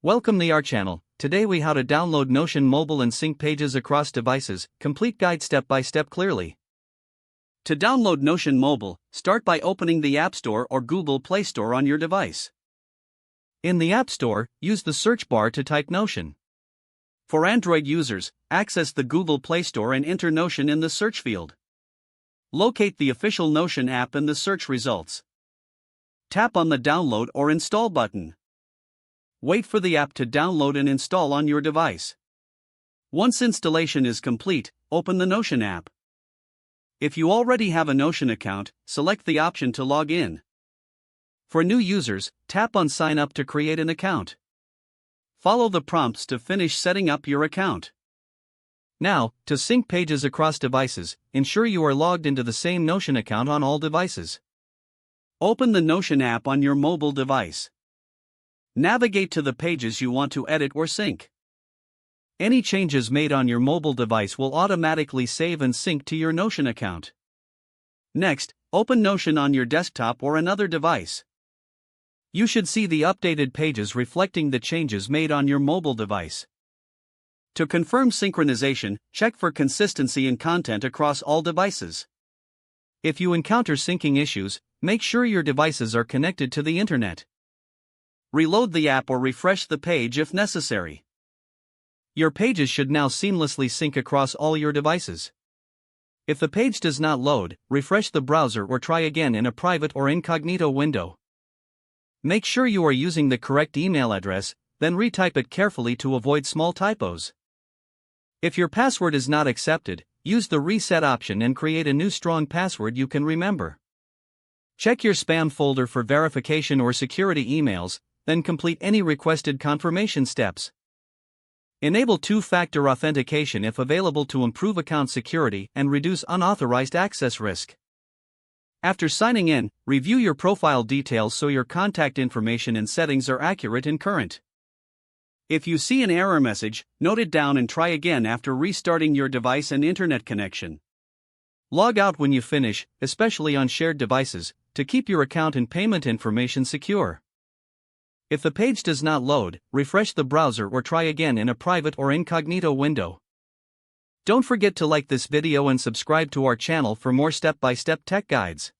Welcome to our channel. Today we how to download Notion mobile and sync pages across devices, complete guide step by step clearly. To download Notion mobile, start by opening the App Store or Google Play Store on your device. In the App Store, use the search bar to type Notion. For Android users, access the Google Play Store and enter Notion in the search field. Locate the official Notion app in the search results. Tap on the download or install button. Wait for the app to download and install on your device. Once installation is complete, open the Notion app. If you already have a Notion account, select the option to log in. For new users, tap on Sign Up to create an account. Follow the prompts to finish setting up your account. Now, to sync pages across devices, ensure you are logged into the same Notion account on all devices. Open the Notion app on your mobile device. Navigate to the pages you want to edit or sync. Any changes made on your mobile device will automatically save and sync to your Notion account. Next, open Notion on your desktop or another device. You should see the updated pages reflecting the changes made on your mobile device. To confirm synchronization, check for consistency in content across all devices. If you encounter syncing issues, make sure your devices are connected to the internet. Reload the app or refresh the page if necessary. Your pages should now seamlessly sync across all your devices. If the page does not load, refresh the browser or try again in a private or incognito window. Make sure you are using the correct email address, then retype it carefully to avoid small typos. If your password is not accepted, use the reset option and create a new strong password you can remember. Check your spam folder for verification or security emails, then complete any requested confirmation steps. Enable two-factor authentication if available to improve account security and reduce unauthorized access risk. After signing in, review your profile details so your contact information and settings are accurate and current. If you see an error message, note it down and try again after restarting your device and internet connection. Log out when you finish, especially on shared devices, to keep your account and payment information secure. If the page does not load, refresh the browser or try again in a private or incognito window. Don't forget to like this video and subscribe to our channel for more step-by-step tech guides.